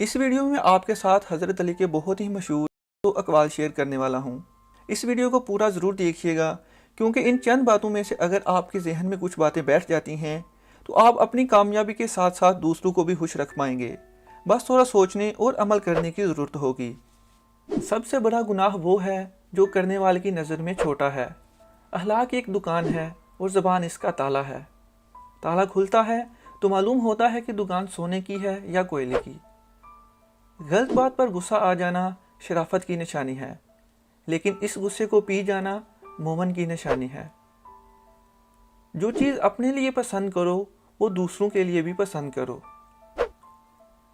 اس video میں آپ کے ساتھ حضرت علی کے بہت ہی مشہور دو اقوال شیئر کرنے والا ہوں۔ اس ویڈیو کو پورا ضرور دیکھیے گا، کیونکہ ان چند باتوں میں سے اگر آپ کے ذہن میں کچھ باتیں بیٹھ جاتی ہیں تو آپ اپنی کامیابی کے ساتھ ساتھ دوسروں کو بھی خوش رکھ پائیں گے۔ بس تھوڑا سوچنے اور عمل کرنے کی ضرورت ہوگی۔ سب سے بڑا گناہ وہ ہے جو کرنے والے کی نظر میں چھوٹا ہے۔ اخلاق ایک دکان ہے اور زبان اس کا تالا ہے۔ تالا کھلتا ہے تو معلوم ہوتا ہے کہ دکان سونے کی ہے یا کوئلے کی۔ غلط بات پر غصہ آ جانا شرافت کی نشانی ہے، لیکن اس غصے کو پی جانا مومن کی نشانی ہے۔ جو چیز اپنے لیے پسند کرو وہ دوسروں کے لیے بھی پسند کرو۔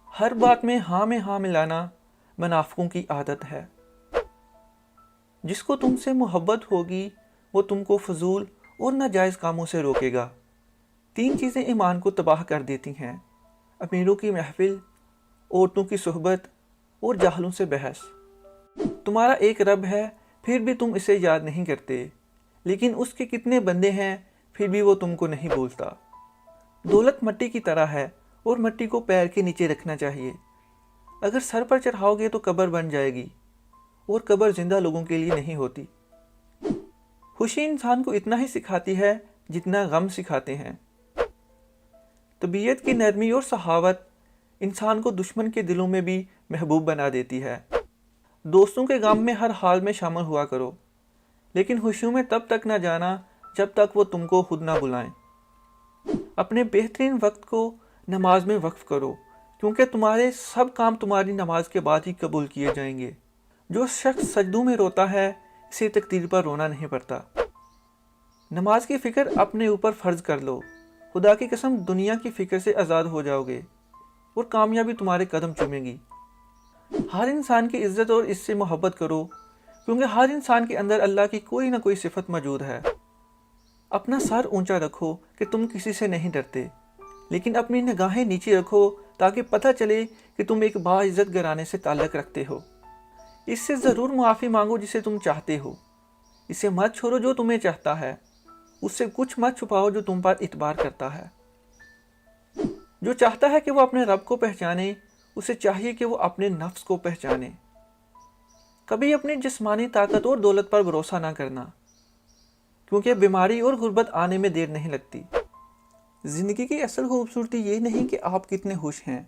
ہر بات میں ہاں ملانا منافقوں کی عادت ہے۔ جس کو تم سے محبت ہوگی وہ تم کو فضول اور ناجائز کاموں سے روکے گا۔ 3 چیزیں ایمان کو تباہ کر دیتی ہیں: امیروں کی محفل، عورتوں کی صحبت اور جاہلوں سے بحث۔ تمہارا ایک رب ہے پھر بھی تم اسے یاد نہیں کرتے، لیکن اس کے کتنے بندے ہیں پھر بھی وہ تم کو نہیں بولتا۔ دولت مٹی کی طرح ہے اور مٹی کو پیر کے نیچے رکھنا چاہیے۔ اگر سر پر چڑھاؤ گے تو قبر بن جائے گی، اور قبر زندہ لوگوں کے لیے نہیں ہوتی۔ خوشی انسان کو اتنا ہی سکھاتی ہے جتنا غم سکھاتے ہیں۔ طبیعت کی نرمی اور سخاوت انسان کو دشمن کے دلوں میں بھی محبوب بنا دیتی ہے۔ دوستوں کے غم میں ہر حال میں شامل ہوا کرو، لیکن خوشیوں میں تب تک نہ جانا جب تک وہ تم کو خود نہ بلائیں۔ اپنے بہترین وقت کو نماز میں وقف کرو، کیونکہ تمہارے سب کام تمہاری نماز کے بعد ہی قبول کیے جائیں گے۔ جو شخص سجدوں میں روتا ہے اسے تقدیر پر رونا نہیں پڑتا۔ نماز کی فکر اپنے اوپر فرض کر لو، خدا کی قسم دنیا کی فکر سے آزاد ہو جاؤ گے اور کامیابی تمہارے قدم چومے گی۔ ہر انسان کی عزت اور اس سے محبت کرو، کیونکہ ہر انسان کے اندر اللہ کی کوئی نہ کوئی صفت موجود ہے۔ اپنا سر اونچا رکھو کہ تم کسی سے نہیں ڈرتے، لیکن اپنی نگاہیں نیچے رکھو تاکہ پتہ چلے کہ تم ایک باعزت گھرانے سے تعلق رکھتے ہو۔ اس سے ضرور معافی مانگو جسے تم چاہتے ہو۔ اسے مت چھوڑو جو تمہیں چاہتا ہے، اس سے کچھ مت چھپاؤ جو تم پر اعتبار کرتا ہے۔ جو چاہتا ہے کہ وہ اپنے رب کو پہچانے، اسے چاہیے کہ وہ اپنے نفس کو پہچانے۔ کبھی اپنی جسمانی طاقت اور دولت پر بھروسہ نہ کرنا، کیونکہ بیماری اور غربت آنے میں دیر نہیں لگتی۔ زندگی کی اصل خوبصورتی یہ نہیں کہ آپ کتنے خوش ہیں،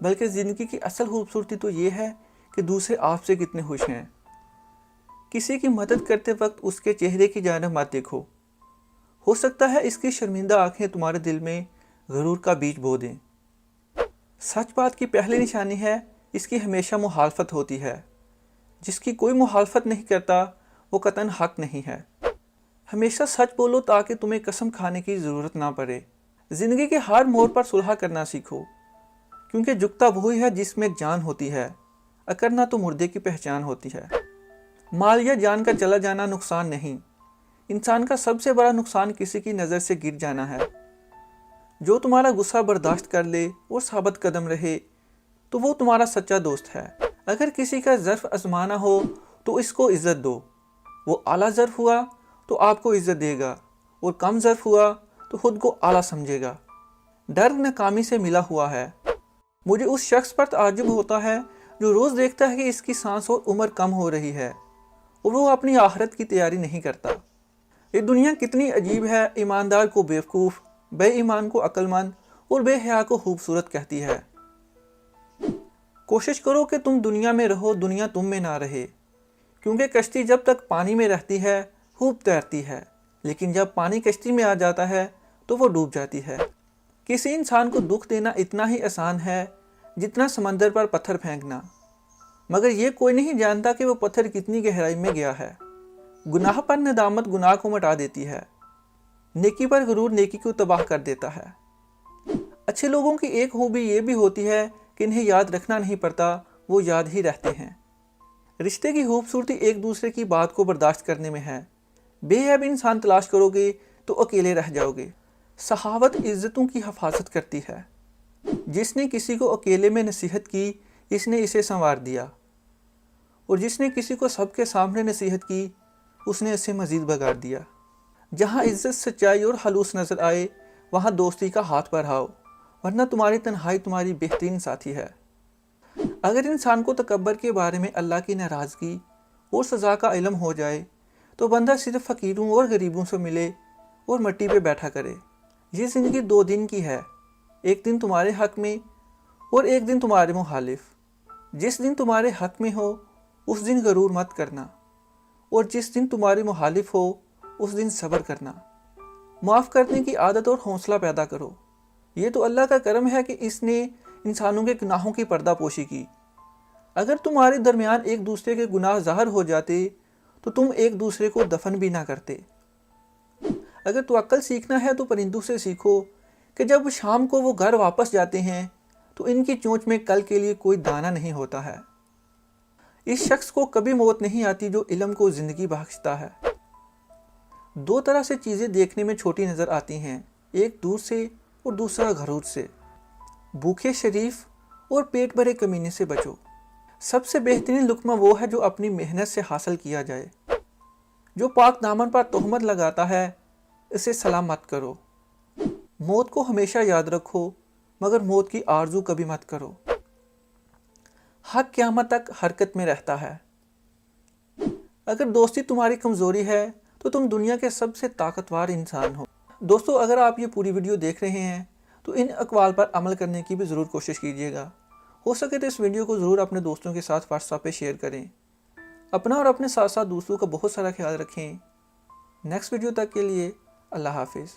بلکہ زندگی کی اصل خوبصورتی تو یہ ہے کہ دوسرے آپ سے کتنے خوش ہیں۔ کسی کی مدد کرتے وقت اس کے چہرے کی جانب مت دیکھو، ہو سکتا ہے اس کی شرمندہ آنکھیں تمہارے دل میں غرور کا بیج بو دیں۔ سچ بات کی پہلی نشانی ہے اس کی ہمیشہ مخالفت ہوتی ہے۔ جس کی کوئی مخالفت نہیں کرتا وہ قطعاً حق نہیں ہے۔ ہمیشہ سچ بولو تاکہ تمہیں قسم کھانے کی ضرورت نہ پڑے۔ زندگی کے ہر موڑ پر صلح کرنا سیکھو، کیونکہ جھکتا وہی ہے جس میں جان ہوتی ہے، اکڑنا تو مردے کی پہچان ہوتی ہے۔ مال یا جان کا چلا جانا نقصان نہیں، انسان کا سب سے بڑا نقصان کسی کی نظر سے گر جانا ہے۔ جو تمہارا غصہ برداشت کر لے اور ثابت قدم رہے تو وہ تمہارا سچا دوست ہے۔ اگر کسی کا ظرف آزمانا ہو تو اس کو عزت دو۔ وہ اعلیٰ ظرف ہوا تو آپ کو عزت دے گا، اور کم ظرف ہوا تو خود کو اعلیٰ سمجھے گا۔ ڈر ناکامی سے ملا ہوا ہے۔ مجھے اس شخص پر تعجب ہوتا ہے جو روز دیکھتا ہے کہ اس کی سانس اور عمر کم ہو رہی ہے، اور وہ اپنی آخرت کی تیاری نہیں کرتا۔ یہ دنیا کتنی عجیب ہے، ایماندار کو بیوقوف، بے ایمان کو عقل مند اور بے حیا کو خوبصورت کہتی ہے۔ کوشش کرو کہ تم دنیا میں رہو، دنیا تم میں نہ رہے، کیونکہ کشتی جب تک پانی میں رہتی ہے خوب تیرتی ہے، لیکن جب پانی کشتی میں آ جاتا ہے تو وہ ڈوب جاتی ہے۔ کسی انسان کو دکھ دینا اتنا ہی آسان ہے جتنا سمندر پر پتھر پھینکنا، مگر یہ کوئی نہیں جانتا کہ وہ پتھر کتنی گہرائی میں گیا ہے۔ گناہ پر ندامت گناہ کو مٹا دیتی ہے، نیکی پر غرور نیکی کو تباہ کر دیتا ہے۔ اچھے لوگوں کی ایک خوبی یہ بھی ہوتی ہے کہ انہیں یاد رکھنا نہیں پڑتا، وہ یاد ہی رہتے ہیں۔ رشتے کی خوبصورتی ایک دوسرے کی بات کو برداشت کرنے میں ہے۔ بے عیب انسان تلاش کرو گے تو اکیلے رہ جاؤ گے۔ سخاوت عزتوں کی حفاظت کرتی ہے۔ جس نے کسی کو اکیلے میں نصیحت کی اس نے اسے سنوار دیا، اور جس نے کسی کو سب کے سامنے نصیحت کی اس نے اسے مزید بگاڑ دیا۔ جہاں عزت، سچائی اور خلوص نظر آئے وہاں دوستی کا ہاتھ بڑھاؤ، ورنہ تمہاری تنہائی تمہاری بہترین ساتھی ہے۔ اگر انسان کو تکبر کے بارے میں اللہ کی ناراضگی اور سزا کا علم ہو جائے تو بندہ صرف فقیروں اور غریبوں سے ملے اور مٹی پہ بیٹھا کرے۔ یہ زندگی 2 دن کی ہے، ایک دن تمہارے حق میں اور ایک دن تمہارے مخالف۔ جس دن تمہارے حق میں ہو اس دن غرور مت کرنا، اور جس دن تمہارے مخالف ہو اس دن صبر کرنا۔ معاف کرنے کی عادت اور حوصلہ پیدا کرو۔ یہ تو اللہ کا کرم ہے کہ اس نے انسانوں کے گناہوں کی پردہ پوشی کی۔ اگر تمہارے درمیان ایک دوسرے کے گناہ ظاہر ہو جاتے تو تم ایک دوسرے کو دفن بھی نہ کرتے۔ اگر توکل سیکھنا ہے تو پرندوں سے سیکھو کہ جب شام کو وہ گھر واپس جاتے ہیں تو ان کی چونچ میں کل کے لیے کوئی دانہ نہیں ہوتا ہے۔ اس شخص کو کبھی موت نہیں آتی جو علم کو زندگی بخشتا ہے۔ 2 طرح سے چیزیں دیکھنے میں چھوٹی نظر آتی ہیں، ایک دور سے اور دوسرا غرور سے۔ بھوکے شریف اور پیٹ بھرے کمینے سے بچو۔ سب سے بہترین لقمہ وہ ہے جو اپنی محنت سے حاصل کیا جائے۔ جو پاک دامن پر تہمت لگاتا ہے اسے سلام مت کرو۔ موت کو ہمیشہ یاد رکھو مگر موت کی آرزو کبھی مت کرو۔ حق قیامت تک حرکت میں رہتا ہے۔ اگر دوستی تمہاری کمزوری ہے تو تم دنیا کے سب سے طاقتور انسان ہو۔ دوستو، اگر آپ یہ پوری ویڈیو دیکھ رہے ہیں تو ان اقوال پر عمل کرنے کی بھی ضرور کوشش کیجیے گا۔ ہو سکے تو اس ویڈیو کو ضرور اپنے دوستوں کے ساتھ واٹس ایپ پہ شیئر کریں۔ اپنا اور اپنے ساتھ ساتھ دوستوں کا بہت سارا خیال رکھیں۔ نیکسٹ ویڈیو تک کے لیے اللہ حافظ۔